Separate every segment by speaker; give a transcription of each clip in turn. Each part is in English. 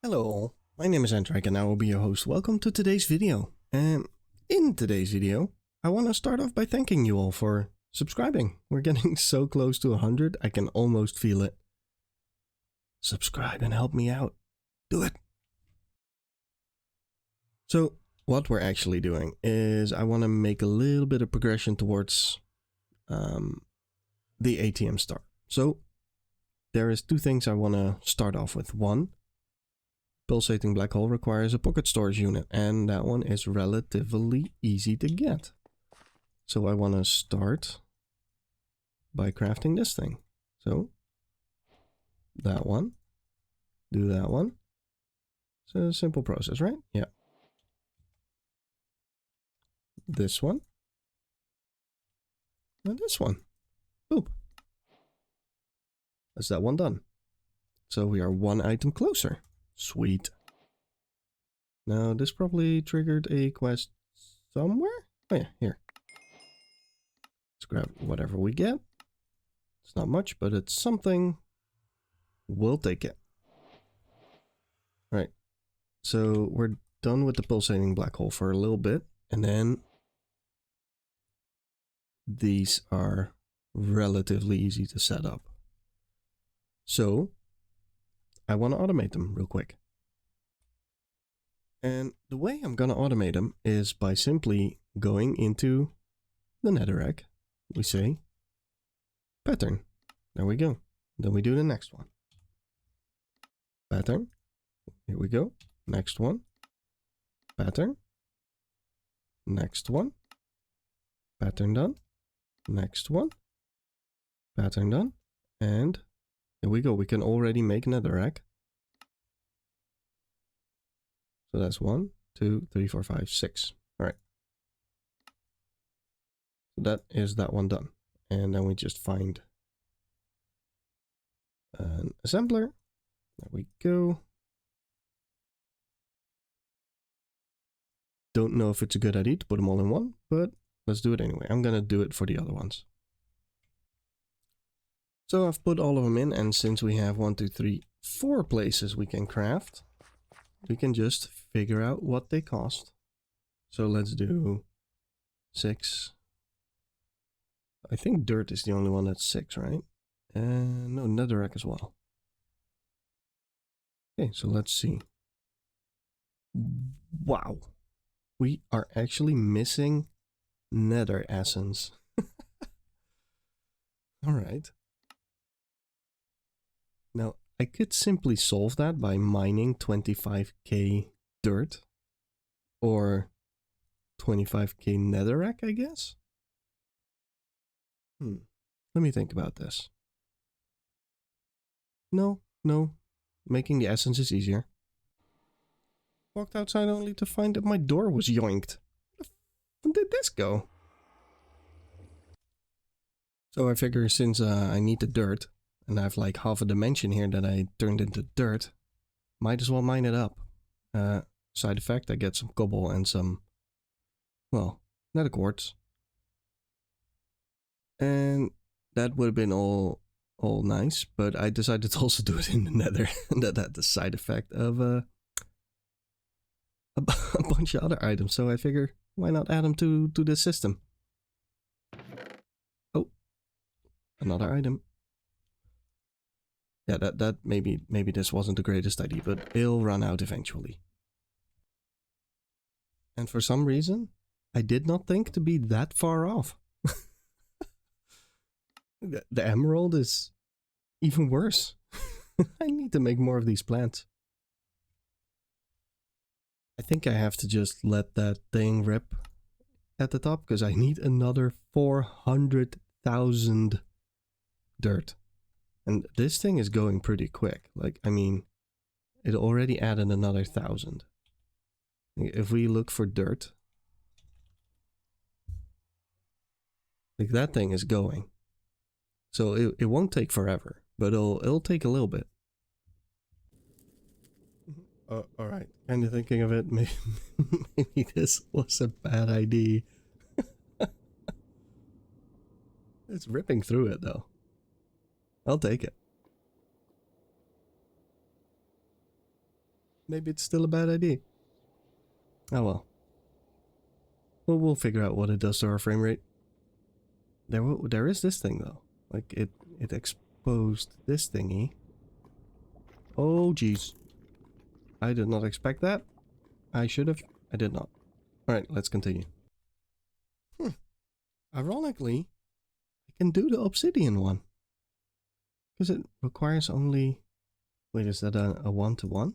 Speaker 1: Hello, my name is Antrek and I will be your host. Welcome to today's video. In today's video, I want to start off by thanking you all for subscribing. We're getting so close to 100, I can almost feel it. Subscribe and help me out. Do it. So, what we're actually doing is I want to make a little bit of progression towards the ATM star. So, there is two things I want to start off with. One, pulsating black hole requires a pocket storage unit, and that one is relatively easy to get. So I want to start by crafting this thing. So that one, do that one. It's a simple process, right? Yeah. This one. And this one. Boop. That's that one done. So we are one item closer. Sweet. Now this probably triggered a quest somewhere? Oh yeah, here. Let's grab whatever we get. It's not much, but it's something. We'll take it. Right. So we're done with the pulsating black hole for a little bit, and then these are relatively easy to set up. So I want to automate them real quick. And the way I'm going to automate them is by simply going into the netherrack. We say pattern. There we go. Then we do the next one. Pattern. Here we go. Next one. Pattern. Next one. Pattern done. Next one. Pattern done. And here we go. We can already make netherrack. So that's 1, 2, 3, 4, 5, 6. All right. So that is that one done. And then we just find an assembler. There we go. Don't know if it's a good idea to put them all in one, but let's do it anyway. I'm going to do it for the other ones. So I've put all of them in, and since we have 1, 2, 3, 4 places we can craft, we can just figure out what they cost. So let's do 6. I think dirt is the only one that's 6, right? And no, netherrack as well. Okay, so let's see. Wow. We are actually missing nether essence. Alright. Now, I could simply solve that by mining 25k dirt. Or 25k netherrack, I guess? Let me think about this. No. Making the essence is easier. Walked outside only to find that my door was yoinked. Where did this go? So I figure since I need the dirt, and I have like half a dimension here that I turned into dirt, might as well mine it up. Side effect, I get some cobble and some, well, nether quartz. And that would have been all nice, but I decided to also do it in the nether, and that had the side effect of a bunch of other items. So I figure, why not add them to the system? Oh, another item. Yeah, that maybe this wasn't the greatest idea, but it'll run out eventually. And for some reason, I did not think to be that far off. The emerald is even worse. I need to make more of these plants. I think I have to just let that thing rip at the top, because I need another 400,000 dirt. And this thing is going pretty quick. Like, I mean, it already added another 1,000. If we look for dirt, like that thing is going. So it won't take forever, but it'll take a little bit. Alright, kind of thinking of it, maybe this was a bad idea. It's ripping through it though. I'll take it. Maybe it's still a bad idea. Oh well. Well, we'll figure out what it does to our frame rate. There is this thing though. Like it exposed this thingy. Oh jeez. I did not expect that. I should have. I did not. Alright, let's continue. Ironically, I can do the obsidian one. Because it requires only... Wait, is that a one-to-one?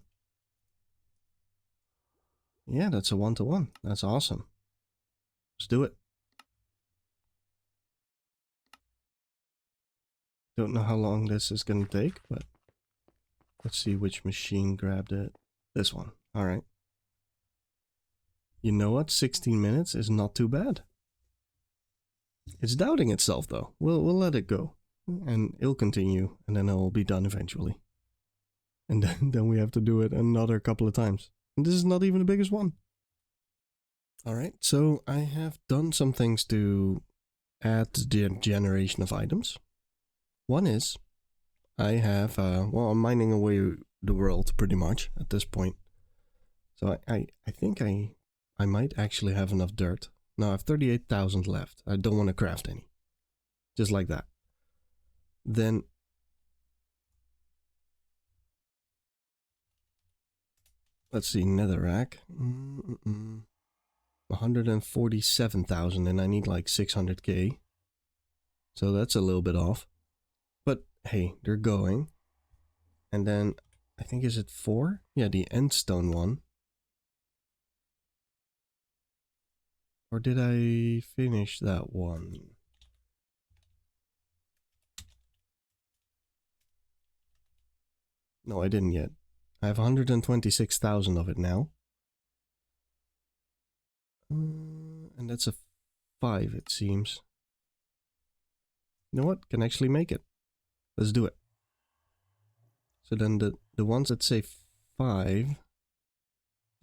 Speaker 1: Yeah, that's a one-to-one. That's awesome. Let's do it. Don't know how long this is going to take, but... Let's see which machine grabbed it. This one. Alright. You know what? 16 minutes is not too bad. It's doubting itself, though. We'll let it go. And it'll continue, and then it'll be done eventually. And then we have to do it another couple of times. And this is not even the biggest one. Alright, so I have done some things to add the generation of items. One is, I have, well, I'm mining away the world pretty much at this point. So I think I might actually have enough dirt. No, I have 38,000 left. I don't want to craft any. Just like that. Then... Let's see, netherrack. 147,000 and I need like 600k. So that's a little bit off. But hey, they're going. And then, I think is it 4? Yeah, the endstone one. Or did I finish that one? No, I didn't yet. I have 126,000 of it now. And that's a 5, it seems. You know what? Can actually make it. Let's do it. So then the ones that say 5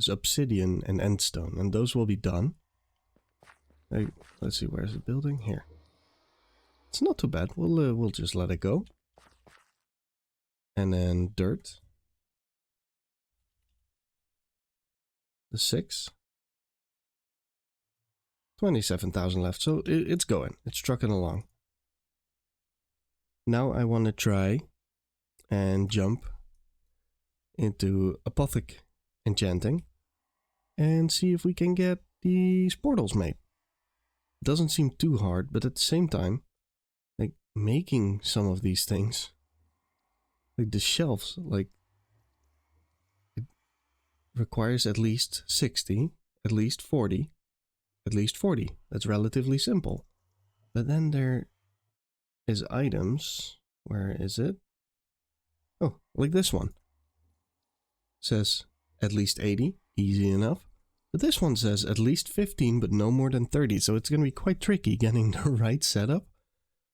Speaker 1: is obsidian and endstone, and those will be done. Let's see, where's the building? Here. It's not too bad. We'll just let it go. And then dirt. The 6. 27,000 left, so it's going. It's trucking along. Now I want to try and jump into Apothic Enchanting and see if we can get these portals made. Doesn't seem too hard, but at the same time, like making some of these things, like the shelves, like it requires at least 60, at least 40, at least 40. That's relatively simple. But then there is items. Where is it? Oh, like this one. Says at least 80, easy enough. But this one says at least 15, but no more than 30. So it's going to be quite tricky getting the right setup.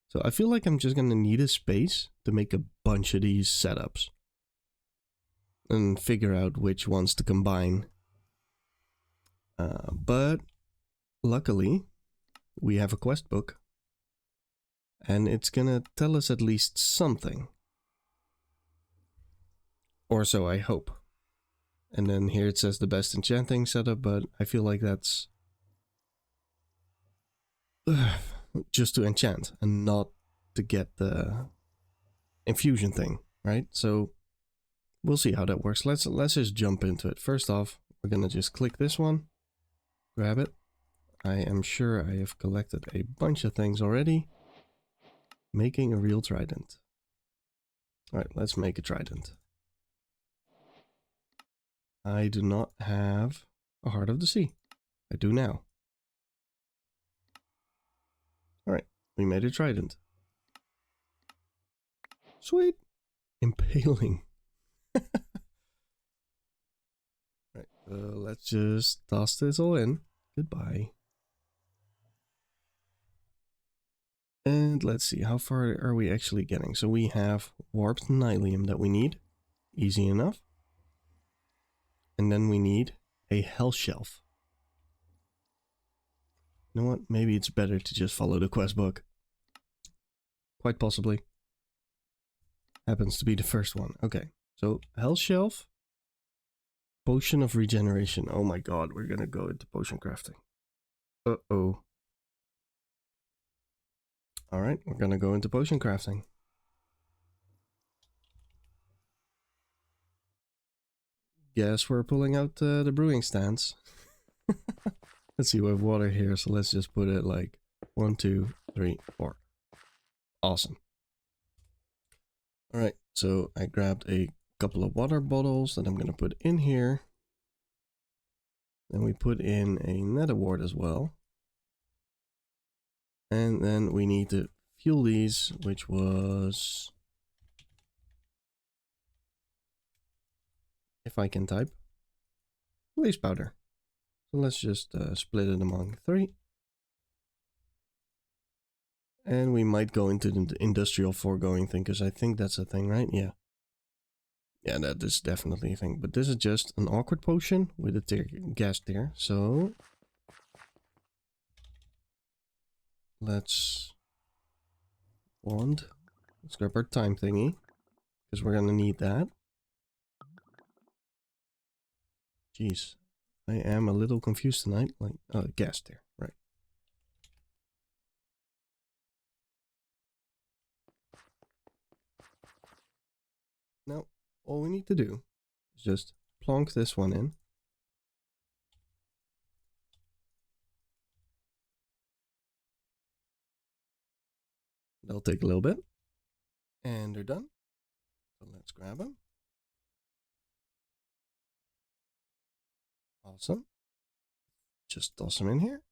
Speaker 1: So I feel like I'm just going to need a space to make a bunch of these setups. And figure out which ones to combine. But luckily, we have a quest book. And it's going to tell us at least something. Or so I hope. And then here it says the best enchanting setup, but I feel like that's just to enchant and not to get the infusion thing, right? So we'll see how that works. Let's just jump into it. First off, we're gonna just click this one, grab it. I am sure I have collected a bunch of things already. Making a real trident. All right, let's make a trident. I do not have a Heart of the Sea. I do now. Alright, we made a trident. Sweet! Impaling. Right, let's just toss this all in. Goodbye. And let's see, how far are we actually getting? So we have warped nylium that we need. Easy enough. And then we need a hell shelf. You know what? Maybe it's better to just follow the quest book. Quite possibly. Happens to be the first one. Okay, so hell shelf Potion of regeneration. Oh my god, we're gonna go into potion crafting. Uh-oh. Alright, we're gonna go into potion crafting. Guess we're pulling out the brewing stands. Let's see, we have water here, so let's just put it like 1, 2, 3, 4. Awesome. Alright, so I grabbed a couple of water bottles that I'm gonna put in here. Then we put in a nether wart as well. And then we need to fuel these, which was, if I can type, blaze powder. So let's just split it among 3. And we might go into the industrial foregoing thing, because I think that's a thing, right? Yeah. Yeah, that is definitely a thing. But this is just an awkward potion with a gas tier. So let's grab our time thingy, because we're gonna need that. Jeez, I am a little confused tonight. Like, oh, gas tier, right? Now, all we need to do is just plonk this one in. They'll take a little bit. And they're done. So let's grab them. Awesome. Just toss them in here.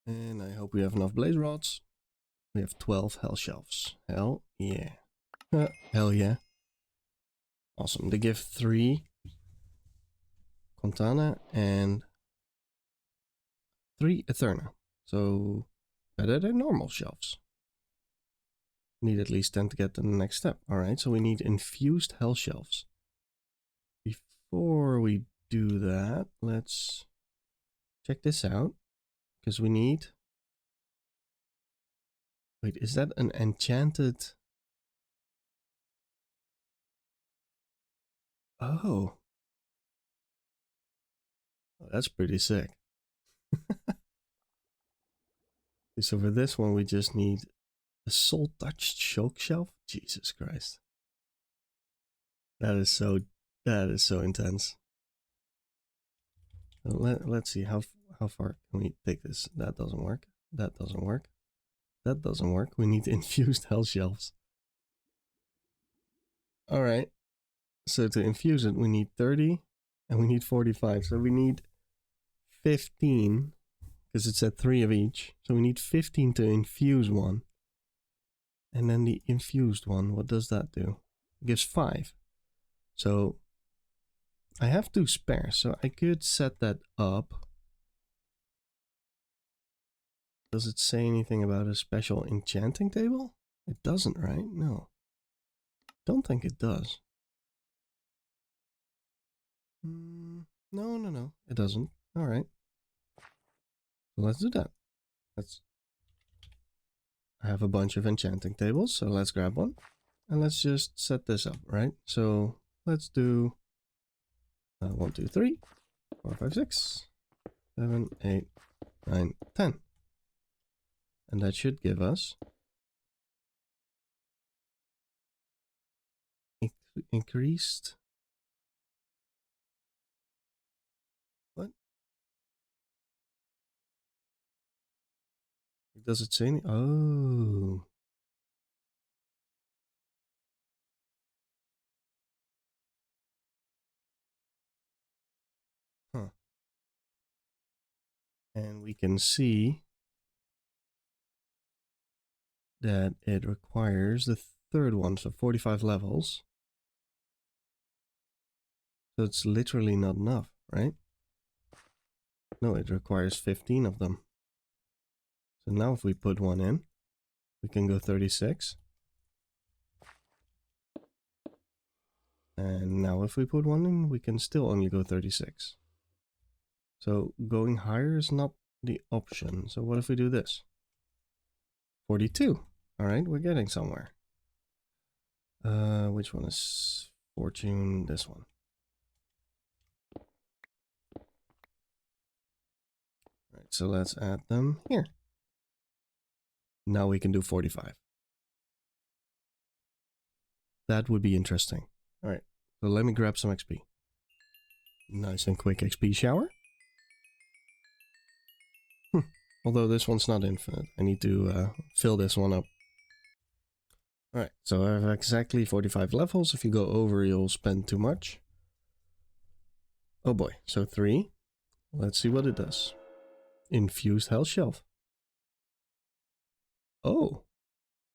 Speaker 1: And I hope we have enough blaze rods. We have 12 hell shelves. Hell yeah. Hell yeah. Awesome. They give 3 Contana and 3 Eterna. So better than normal shelves. Need at least 10 to get to the next step. Alright, so we need infused hell shelves. Before we do that, let's check this out. Because we need... Wait, is that an enchanted... Oh. Oh, that's pretty sick. So for this one, we just need a soul-touched choke shelf. Jesus Christ. That is so intense. So let's see, how far can we take this? That doesn't work. That doesn't work. That doesn't work. We need infused hell shelves. Alright. So to infuse it, we need 30 and we need 45. So we need 15, because it's at 3 of each. So we need 15 to infuse one. And then the infused one, what does that do? It gives 5. So I have 2 spare, so I could set that up. Does it say anything about a special enchanting table? It doesn't, right? No. Don't think it does. No. It doesn't. Alright. So let's do that. I have a bunch of enchanting tables, so let's grab one. And let's just set this up, right? So let's do 1, 2, 3, 4, 5, 6, 7, 8, 9, 10. And that should give us increased. What? Does it say any? Oh. Huh. And we can see that it requires the third one, so 45 levels. So it's literally not enough, right? No, it requires 15 of them. So now if we put one in, we can go 36. And now if we put one in, we can still only go 36. So going higher is not the option. So what if we do this? 42. All right, we're getting somewhere. Which one is fortune? This one. so let's add them here. Now we can do 45. That would be interesting. All right, so let me grab some XP. Nice and quick XP shower. Although this one's not infinite. I need to fill this one up. Alright, so I have exactly 45 levels. If you go over, you'll spend too much. Oh boy, so 3. Let's see what it does. Infused health shelf. Oh,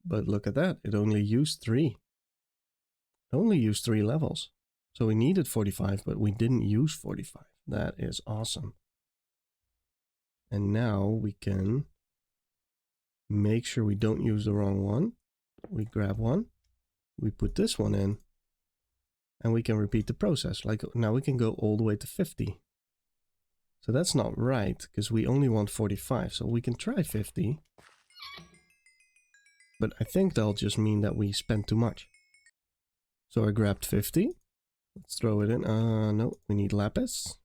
Speaker 1: but look at that. It only used 3. It only used 3 levels. So we needed 45, but we didn't use 45. That is awesome. And now we can make sure we don't use the wrong one. We grab one, we put this one in, and we can repeat the process. Like now we can go all the way to 50. So that's not right, because we only want 45. So we can try 50. But I think that'll just mean that we spent too much. So I grabbed 50. Let's throw it in. No, we need lapis.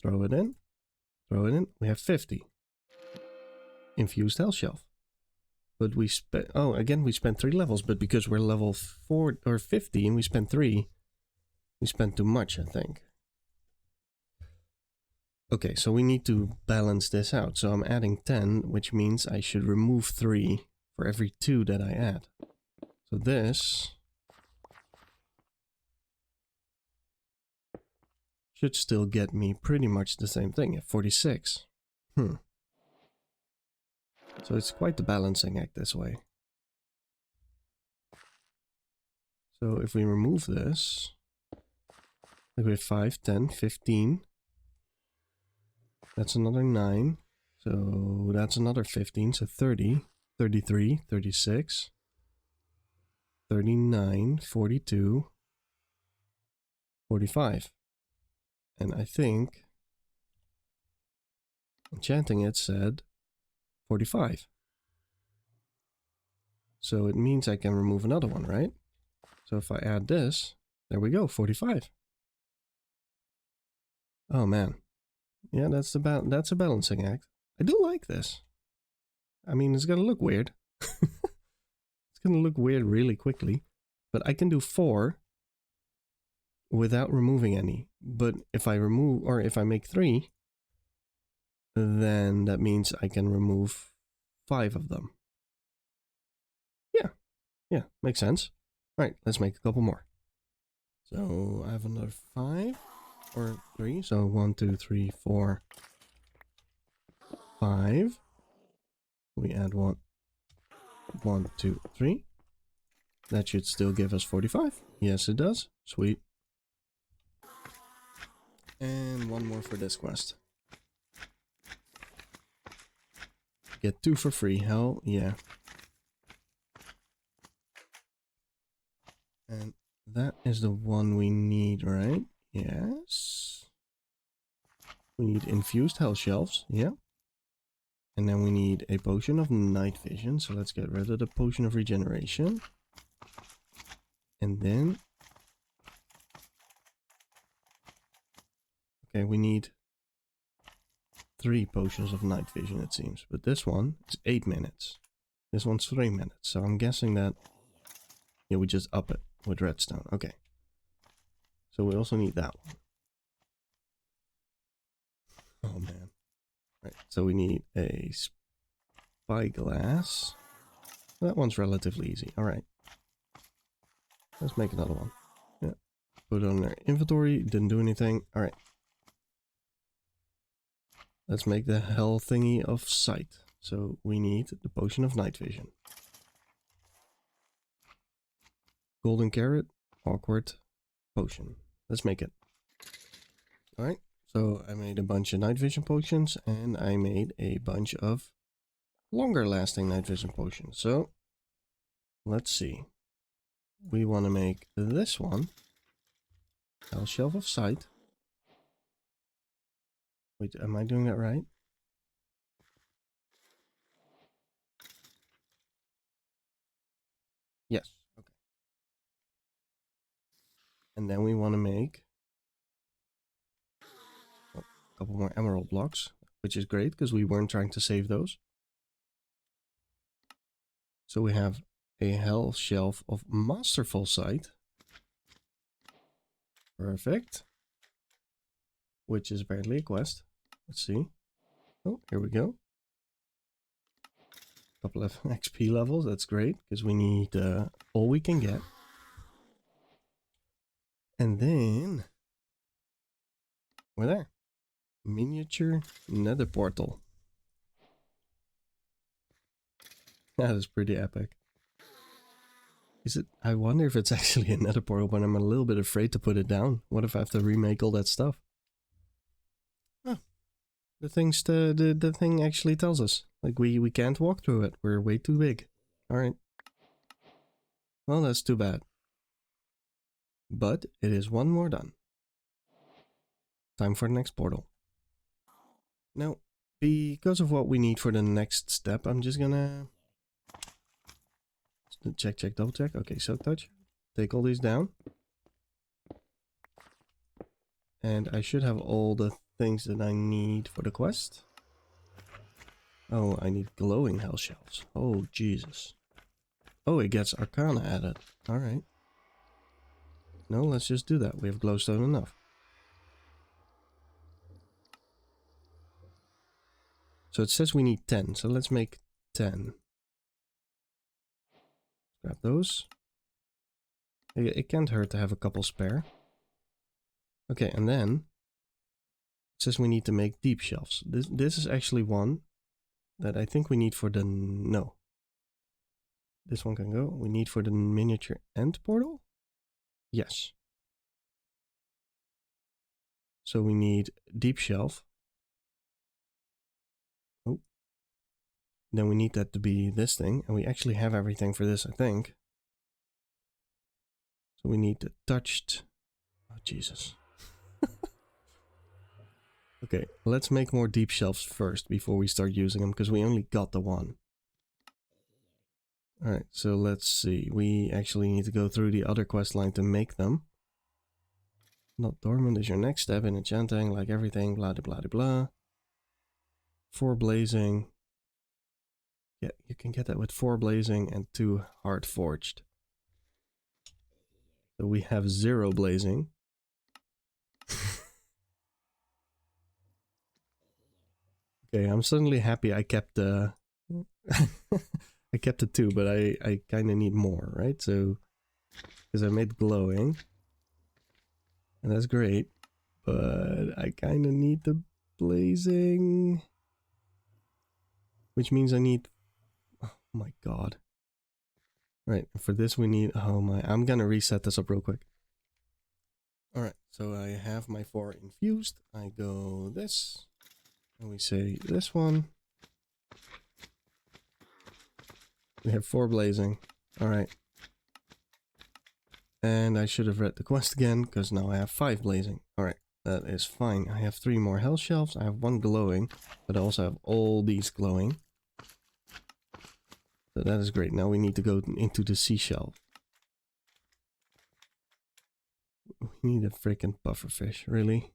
Speaker 1: Throw it in. Throw it in. We have 50. Infused health shelf. But we spent, oh, again, we spent 3 levels, but because we're level 4 or 50 and we spent 3, we spent too much, I think. Okay, so we need to balance this out. So I'm adding 10, which means I should remove 3 for every 2 that I add. So this should still get me pretty much the same thing at 46. So it's quite the balancing act this way. So if we remove this, like we have 5, 10, 15. That's another 9. So that's another 15. So 30, 33, 36, 39, 42, 45. And I think enchanting it said 45. So it means I can remove another one, right? So if I add this, there we go, 45. Oh man. Yeah, that's a balancing act. I do like this. I mean, it's gonna look weird. It's gonna look weird really quickly. But I can do 4 without removing any. But if I remove, or if I make 3, then that means I can remove 5 of them. Yeah, makes sense. All right, let's make a couple more. So I have another 5 or 3. So 1, 2, 3, 4, 5. We add 1, 1, 2, 3. That should still give us 45. Yes, it does. Sweet. And one more for this quest. Get 2 for free. Hell yeah. And that is the one we need, right? Yes. We need infused health shelves. Yeah. And then we need a potion of night vision. So let's get rid of the potion of regeneration. And then... okay, we need 3 potions of night vision, it seems. But this one is 8 minutes. This one's 3 minutes. So I'm guessing that... yeah, we just up it with redstone. Okay. So we also need that one. Oh man. Right, so we need a spyglass. That one's relatively easy. Alright. Let's make another one. Yeah. Put it on our inventory. Didn't do anything. Alright. Let's make the hell thingy of sight. So we need the potion of night vision. Golden carrot. Awkward. Potion. Let's make it. Alright. So I made a bunch of night vision potions, and I made a bunch of longer lasting night vision potions. So let's see. We want to make this one. Health shelf of sight. Wait, am I doing that right? Yes. Okay. And then we want to make a couple more emerald blocks. which is great because we weren't trying to save those. So we have a health shelf of masterful sight. Perfect. Which is apparently a quest. Let's see. Oh, here we go. Couple of XP levels. That's great because we need all we can get. And then we're there. Miniature nether portal. That is pretty epic. Is it? I wonder if it's actually a nether portal, but I'm a little bit afraid to put it down. What if I have to remake all that stuff? Oh, the thing actually tells us. Like we can't walk through it. We're way too big. Alright. Well, that's too bad. But it is one more done. Time for the next portal. Now, because of what we need for the next step, I'm just gonna check, double check. Okay, so touch. Take all these down. And I should have all the things that I need for the quest. Oh, I need glowing hell shells. Oh, Jesus. Oh, it gets Arcana added. Alright. No, let's just do that. We have glowstone enough. So it says we need 10. So let's make 10. Grab those. It can't hurt to have a couple spare. Okay, and then it says we need to make deep shelves. This is actually one that I think we need for the... No. This one can go. We need for the miniature end portal? Yes. So we need deep shelf. Oh. Then we need that to be this thing. And we actually have everything for this, I think. So we need the touched... Oh, Jesus. Okay, let's make more deep shelves first before we start using them, because we only got the one. Alright, so let's see. We actually need to go through the other quest line to make them. Not dormant is your next step in enchanting, like everything, blah blah blah blah. 4 blazing. Yeah, you can get that with 4 blazing and 2 hard forged. So we have 0 blazing. Okay, I'm suddenly happy I kept I kept the 2, but I kind of need more, right? So, because I made glowing. And that's great. But I kind of need the blazing. Which means I need... Oh my god. Right, for this we need... Oh my... I'm gonna reset this up real quick. Alright, so I have my 4 infused. I go this. And we say this one. We have 4 blazing. Alright. And I should have read the quest again, because now I have 5 blazing. Alright, that is fine. I have 3 more health shelves. I have 1 glowing, but I also have all these glowing. So that is great. Now we need to go into the seashell. We need a freaking pufferfish, really?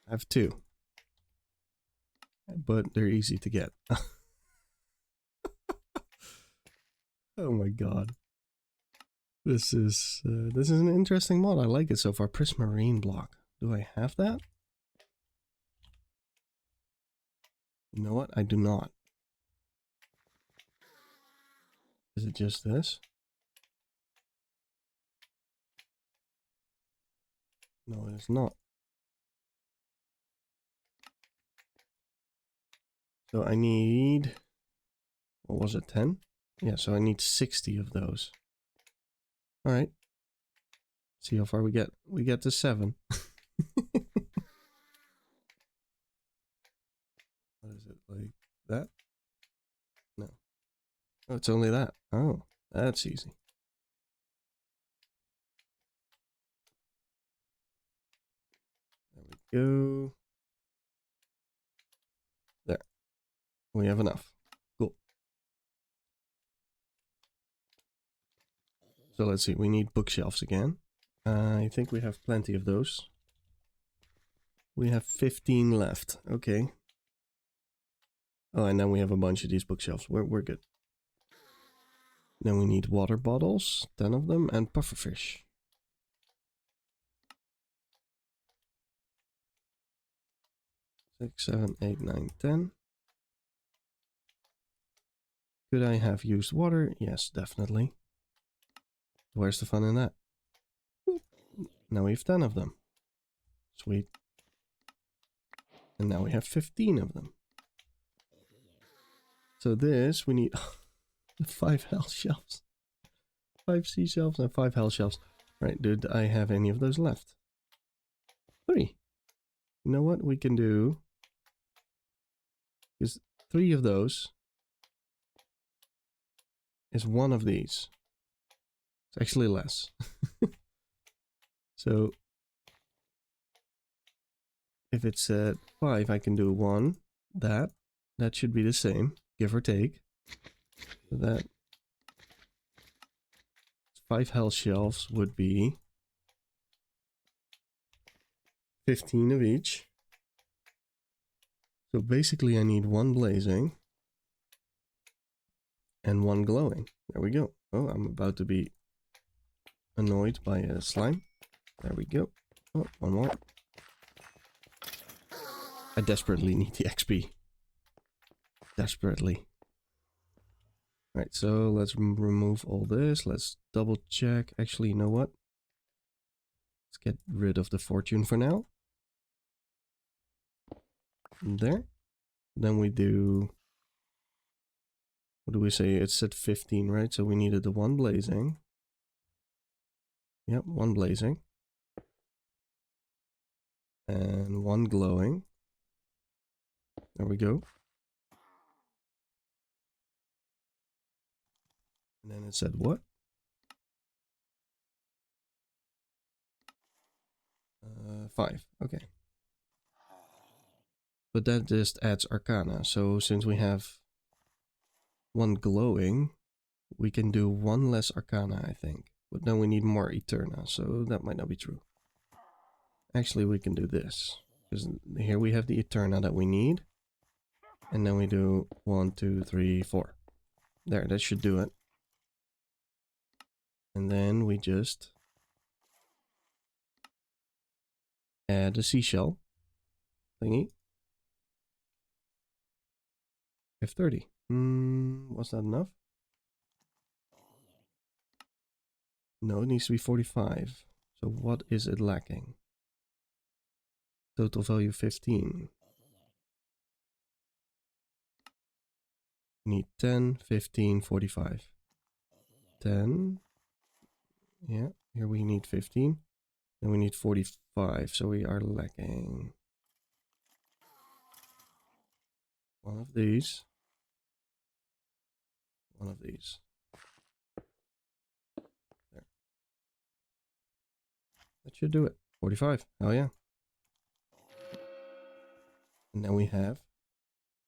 Speaker 1: I have 2. But they're easy to get. Oh my god. This is an interesting mod. I like it so far. Prismarine block. Do I have that? You know what? I do not. Is it just this? No, it is not. So I need... What was it? 10? Yeah, so I need 60 of those. Alright. See how far we get. We get to 7. What is it? Like that? No. Oh, it's only that. Oh, that's easy. There we go. There. We have enough. Cool. So let's see. We need bookshelves again. I think we have plenty of those. We have 15 left. Okay. Oh, and then we have a bunch of these bookshelves. We're good. Then we need water bottles, 10 of them, and pufferfish. 6, 7, 8, 9, 10. Could I have used water? Yes, definitely. Where's the fun in that? Now we have 10 of them. Sweet. And now we have 15 of them. So this, we need 5 health shelves. 5 sea shelves and 5 health shelves. Right, did I have any of those left? 3. You know what we can do? Is 3 of those is 1 of these. It's actually less. So if it's 5, I can do 1. That should be the same, give or take. So that 5 health shelves would be 15 of each. So basically I need 1 blazing and 1 glowing. There we go. Oh, I'm about to be annoyed by a slime. There we go. Oh, 1 more. I desperately need the XP. Desperately. Right, so let's remove all this. Let's double check. Actually, you know what? Let's get rid of the fortune for now. There. Then we do... What do we say? It's at 15, right? So we needed the 1 blazing. Yep, 1 blazing. And 1 glowing. There we go. And then it said what? 5. Okay. But that just adds Arcana. So since we have 1 glowing, we can do 1 less Arcana, I think. But then we need more Eterna, so that might not be true. Actually, we can do this. Because here we have the Eterna that we need. And then we do 1, 2, 3, 4. There, that should do it. And then we just add a seashell thingy. F30. Was that enough? No, it needs to be 45. So what is it lacking? Total value 15. Need 10, 15, 45. 10. Yeah, here we need 15. Then we need 45, so we are lacking 1 of these. 1 of these. There. That should do it. 45. Oh yeah. And now we have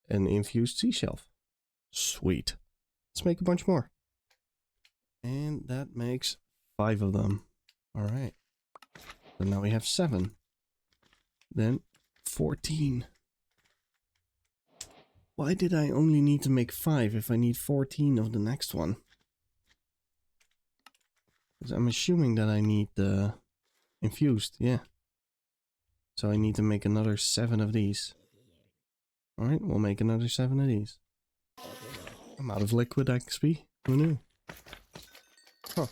Speaker 1: an infused sea shelf. Sweet. Let's make a bunch more. And that makes 5 of them. Alright. So now we have 7. Then 14. Why did I only need to make 5 if I need 14 of the next one? Because I'm assuming that I need the infused, yeah. So I need to make another 7 of these. Alright, we'll make another 7 of these. I'm out of liquid XP. Who knew? Huh.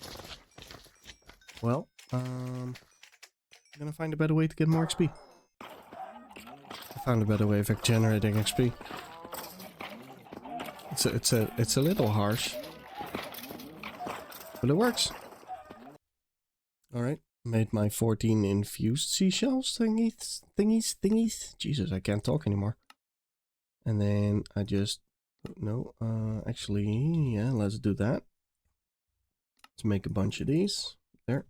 Speaker 1: Well, I'm gonna find a better way to get more XP. I found a better way of generating XP. It's a little harsh, but it works. Alright, made my 14 infused seashells thingies. Jesus, I can't talk anymore. And then I just, no, actually, yeah, let's do that. Let's make a bunch of these. There.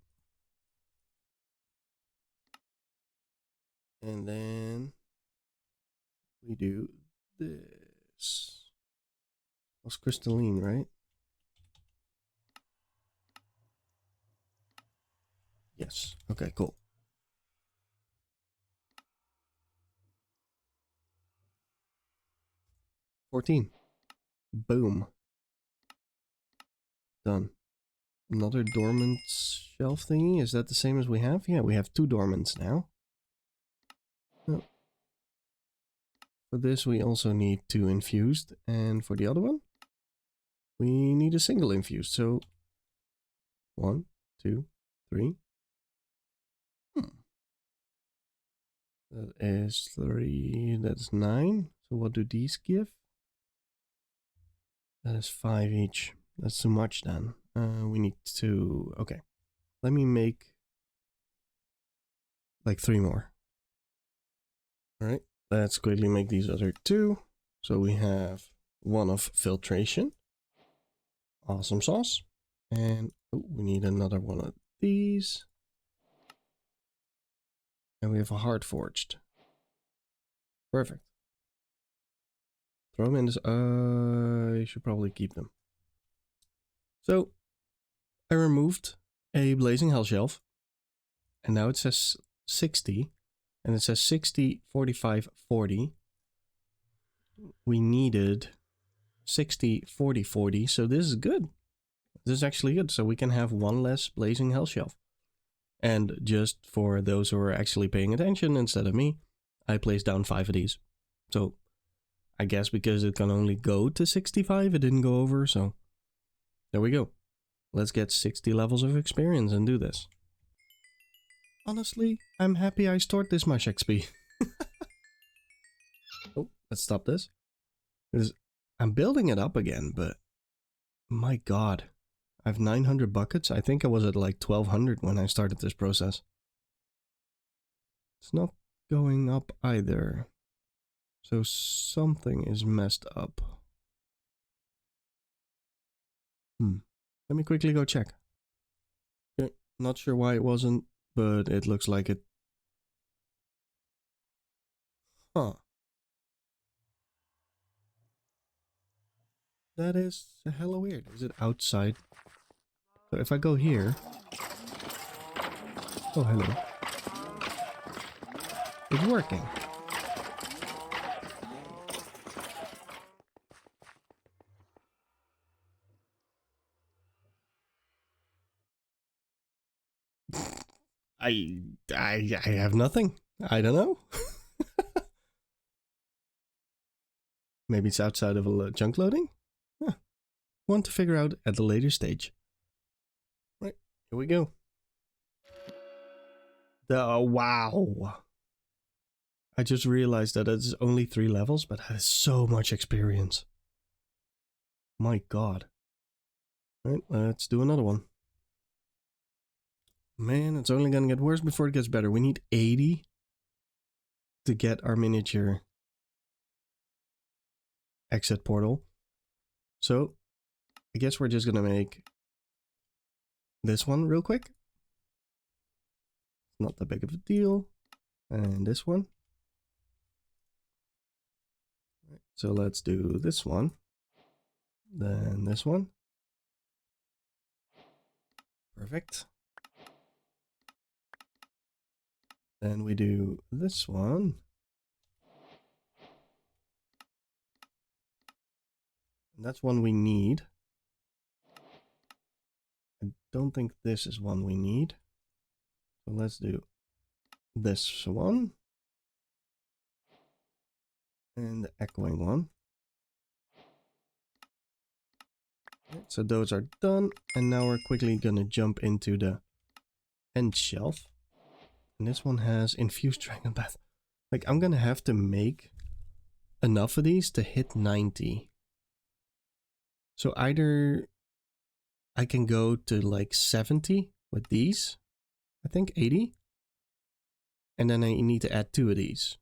Speaker 1: And then we do this. That's crystalline, right? Yes. Okay, cool. 14. Boom. Done. Another dormant shelf thingy. Is that the same as we have? Yeah, we have 2 dormants now. Oh. For this we also need 2 infused. And for the other one, we need a single infused. So 1, 2, 3. That is 3. That's 9. So what do these give? That is 5 each. That's too much then. We need to... Okay. Let me make like 3 more. Alright. Let's quickly make these other 2. So we have 1 of filtration. Awesome sauce. And we need another one of these. And we have a hard forged. Perfect. Throw them in this. I should probably keep them. So I removed a blazing hell shelf. And now it says 60. And it says 60, 45, 40. We needed 60, 40, 40. So this is good. This is actually good. So we can have 1 less blazing hell shelf. And just for those who are actually paying attention instead of me, I placed down 5 of these. So I guess because it can only go to 65, it didn't go over. So there we go. Let's get 60 levels of experience and do this. Honestly, I'm happy I stored this much XP. Oh, let's stop this. Because I'm building it up again, but my god. I have 900 buckets. I think I was at like 1200 when I started this process. It's not going up either. So something is messed up. Let me quickly go check. Okay, not sure why it wasn't, but it looks like it. Huh. That is hella weird. Is it outside? So if I go here... Oh, hello. It's working. I have nothing. I don't know. Maybe it's outside of a chunk loading? Huh. Want to figure out at a later stage. Right, here we go. Wow. I just realized that it's only 3 levels, but that is so much experience. My god. Right, let's do another one. Man, it's only gonna get worse before it gets better. We need 80 to get our miniature exit portal. So, I guess we're just gonna make this one real quick. Not that big of a deal. And this one. Right, so let's do this one. Then this one. Perfect. Then we do this one. And that's one we need. I don't think this is one we need. So let's do this one. And the echoing one. Right, so those are done. And now we're quickly gonna jump into the end shelf. And this one has infused dragon bath. Like, I'm gonna have to make enough of these to hit 90. So either I can go to like 70 with these. I think 80. And then I need to add 2 of these.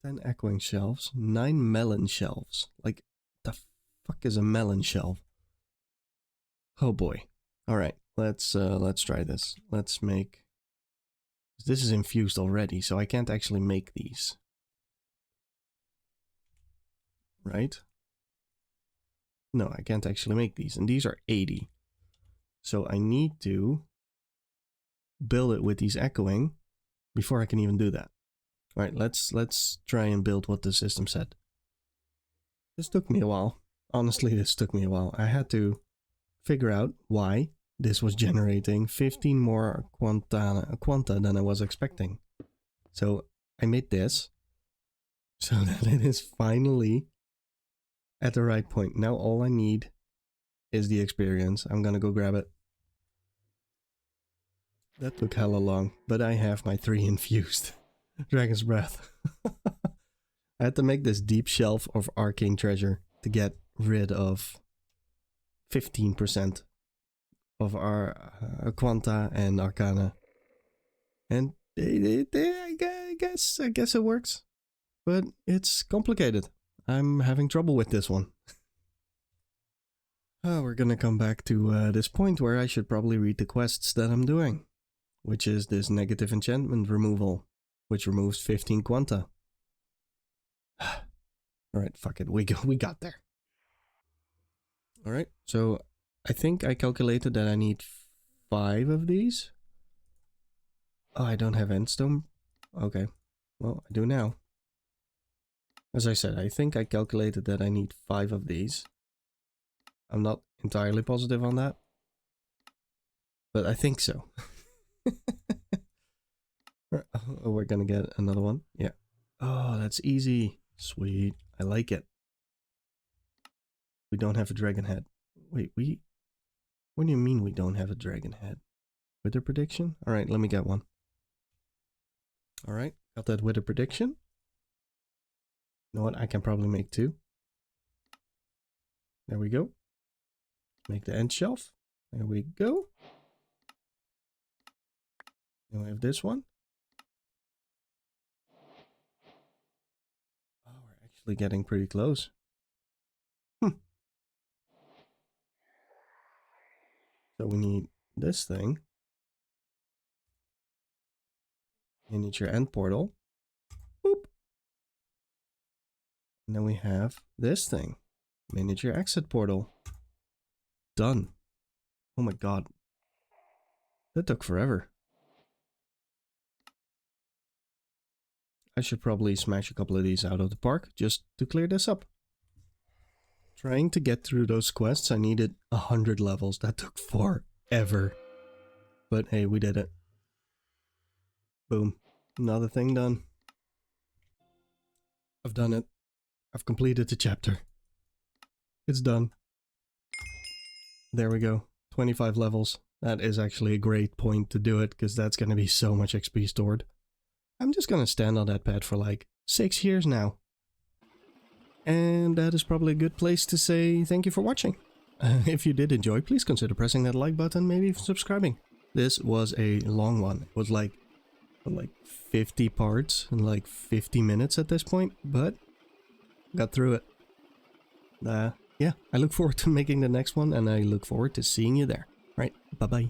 Speaker 1: Ten echoing shelves, 9 melon shelves. Like, the fuck is a melon shelf? Oh boy. All right, let's try this. Let's make. This is infused already, so I can't actually make these. Right? No, I can't actually make these, and these are 80. So I need to build it with these echoing before I can even do that. All right, let's try and build what the system said. This took me a while. Honestly, this took me a while. I had to figure out why this was generating 15 more quanta than I was expecting. So I made this so that it is finally at the right point. Now all I need is the experience. I'm gonna go grab it. That took hella long, but I have my 3 infused Dragon's Breath. I had to make this deep shelf of arcane treasure to get rid of 15% of our quanta and arcana. And I guess it works. But it's complicated. I'm having trouble with this one. We're gonna come back to this point where I should probably read the quests that I'm doing. Which is this negative enchantment removal. Which removes 15 quanta. Alright, fuck it. We got there. Alright, so I think I calculated that I need 5 of these. Oh, I don't have endstone. Okay, well, I do now. As I said, I think I calculated that I need 5 of these. I'm not entirely positive on that. But I think so. Oh, we're gonna get another one. Yeah. Oh, that's easy. Sweet. I like it. We don't have a dragon head. Wait, what do you mean we don't have a dragon head? Wither prediction? Alright, let me get one. Alright, got that wither prediction. You know what? I can probably make 2. There we go. Make the end shelf. There we go. Then we have this one. Oh, we're actually getting pretty close. So we need this thing. Miniature end portal. Boop. And then we have this thing. Miniature exit portal. Done. Oh my god. That took forever. I should probably smash a couple of these out of the park just to clear this up. Trying to get through those quests, I needed 100 levels. That took forever. But hey, we did it. Boom. Another thing done. I've done it. I've completed the chapter. It's done. There we go. 25 levels. That is actually a great point to do it, because that's going to be so much XP stored. I'm just going to stand on that pad for like 6 years now. And that is probably a good place to say thank you for watching. If you did enjoy, please consider pressing that like button, maybe even subscribing. This was a long one. It was like 50 parts in like 50 minutes at this point, but got through it. Yeah, I look forward to making the next one, and I look forward to seeing you there. Right, bye-bye.